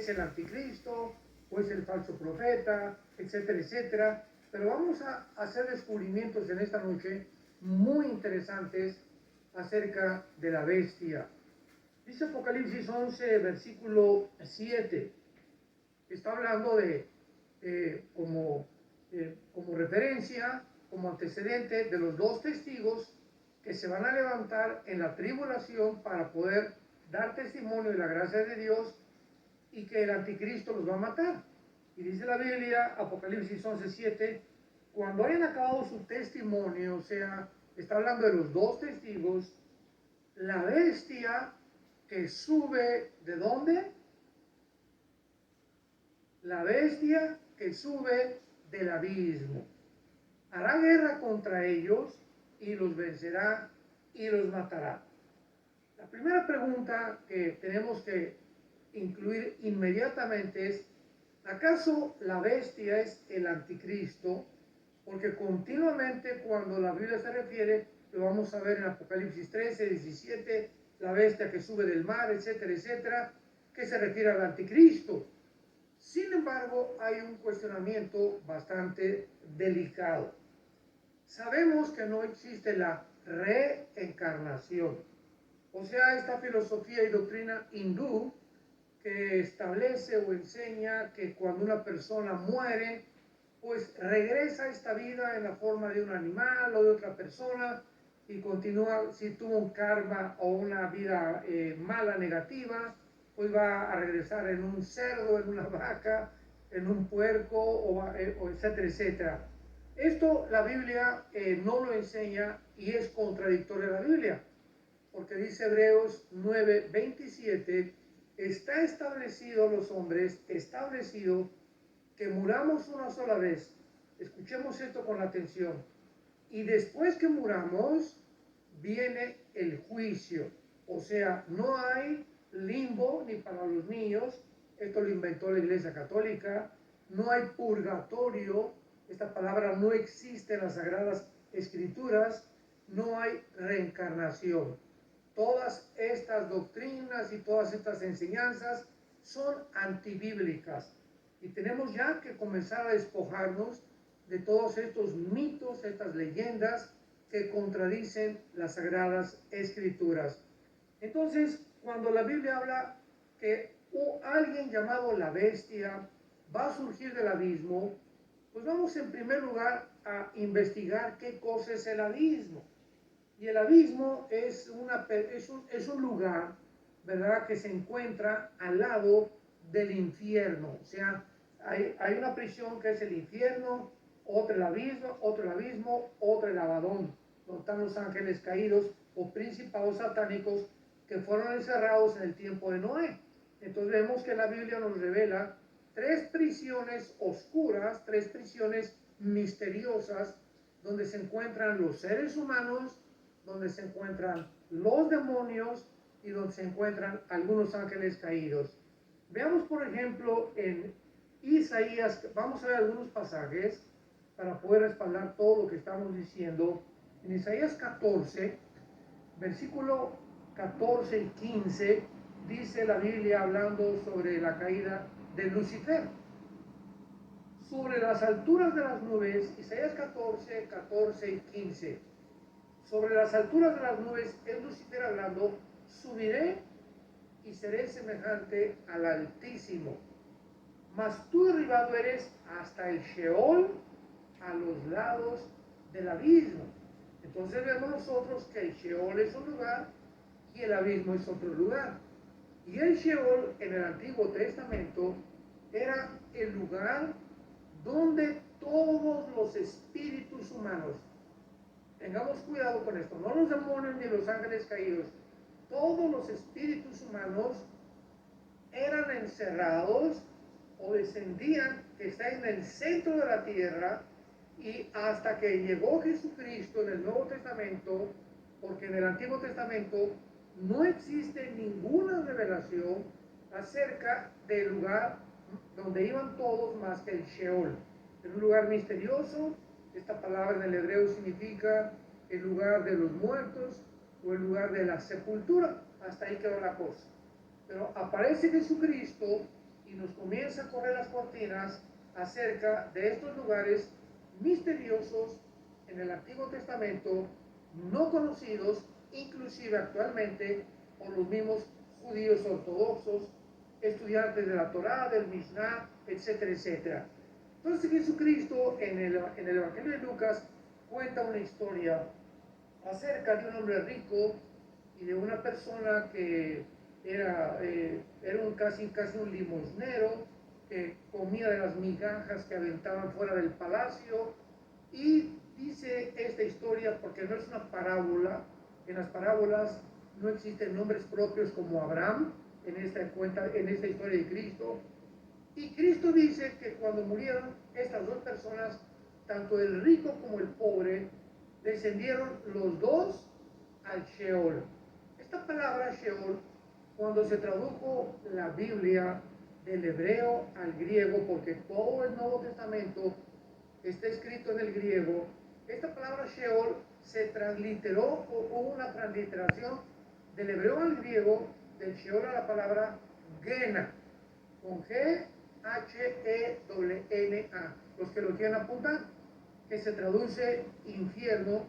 es el anticristo, o es el falso profeta, etcétera, etcétera. Pero vamos a hacer descubrimientos en esta noche muy interesantes acerca de la bestia. Dice Apocalipsis 11, versículo 7. Está hablando de, como referencia, como antecedente de los dos testigos que se van a levantar en la tribulación para poder dar testimonio de la gracia de Dios y que el anticristo los va a matar. Y dice la Biblia, Apocalipsis 11:7, cuando hayan acabado su testimonio, o sea, está hablando de los dos testigos, la bestia que sube, ¿de dónde? La bestia que sube del abismo. Hará guerra contra ellos y los vencerá y los matará. La primera pregunta que tenemos que incluir inmediatamente es, ¿acaso la bestia es el anticristo? Porque continuamente cuando la Biblia se refiere, lo vamos a ver en Apocalipsis 13, 17, la bestia que sube del mar, etcétera, etcétera, que se refiere al anticristo. Sin embargo, hay un cuestionamiento bastante delicado. Sabemos que no existe la reencarnación, o sea, esta filosofía y doctrina hindú que establece o enseña que cuando una persona muere, pues regresa a esta vida en la forma de un animal o de otra persona y continúa, si tuvo un karma o una vida mala, negativa, pues va a regresar en un cerdo, en una vaca, en un puerco, o etcétera, etcétera. Esto la Biblia no lo enseña y es contradictorio a la Biblia, porque dice Hebreos 9:27, está establecido los hombres, establecido que muramos una sola vez. Escuchemos esto con atención. Y después que muramos, viene el juicio. O sea, no hay limbo ni para los niños. Esto lo inventó la Iglesia Católica. No hay purgatorio. Esta palabra no existe en las Sagradas Escrituras. No hay reencarnación. Todas estas doctrinas y todas estas enseñanzas son antibíblicas. Y tenemos ya que comenzar a despojarnos de todos estos mitos, estas leyendas que contradicen las Sagradas Escrituras. Entonces, cuando la Biblia habla que alguien llamado la bestia va a surgir del abismo, pues vamos en primer lugar a investigar qué cosa es el abismo. Y el abismo es un lugar, ¿verdad?, que se encuentra al lado del infierno. O sea, hay una prisión que es el infierno, otro el abismo, otro el Abadón, donde están los ángeles caídos o principados satánicos que fueron encerrados en el tiempo de Noé. Entonces vemos que la Biblia nos revela tres prisiones oscuras, tres prisiones misteriosas, donde se encuentran los seres humanos, donde se encuentran los demonios y donde se encuentran algunos ángeles caídos. Veamos, por ejemplo, en Isaías, vamos a ver algunos pasajes para poder respaldar todo lo que estamos diciendo. En Isaías 14, versículo 14 y 15, dice la Biblia hablando sobre la caída de Lucifer. Sobre las alturas de las nubes, Isaías 14, 14 y 15. Sobre las alturas de las nubes, es Lucifer hablando, subiré y seré semejante al Altísimo. Mas tú derribado eres hasta el Sheol, a los lados del abismo. Entonces vemos nosotros que el Sheol es un lugar y el abismo es otro lugar. Y el Sheol en el Antiguo Testamento era el lugar donde todos los espíritus humanos, tengamos cuidado con esto, no los demonios ni los ángeles caídos, todos los espíritus humanos eran encerrados o descendían, que está en el centro de la tierra, y hasta que llegó Jesucristo en el Nuevo Testamento, porque en el Antiguo Testamento no existe ninguna revelación acerca del lugar donde iban todos más que el Sheol. Es un lugar misterioso. Esta palabra en el hebreo significa el lugar de los muertos o el lugar de la sepultura. Hasta ahí quedó la cosa. Pero aparece Jesucristo y comienza a correr las cortinas acerca de estos lugares misteriosos en el Antiguo Testamento, no conocidos, inclusive actualmente, por los mismos judíos ortodoxos, estudiantes de la Torá, del Mishnah, etcétera, etcétera. Entonces Jesucristo en el Evangelio de Lucas cuenta una historia acerca de un hombre rico y de una persona que era casi un limosnero, que comía de las migajas que aventaban fuera del palacio. Y dice esta historia porque no es una parábola. En las parábolas no existen nombres propios como Abraham en esta historia de Cristo. Y Cristo dice que cuando murieron estas dos personas, tanto el rico como el pobre, descendieron los dos al Sheol. Esta palabra Sheol, cuando se tradujo la Biblia del hebreo al griego, porque todo el Nuevo Testamento está escrito en el griego, esta palabra Sheol se transliteró, o hubo una transliteración del hebreo al griego, del Sheol a la palabra Gena, con G-H-E-N-A. Los que lo quieran apuntar, que se traduce infierno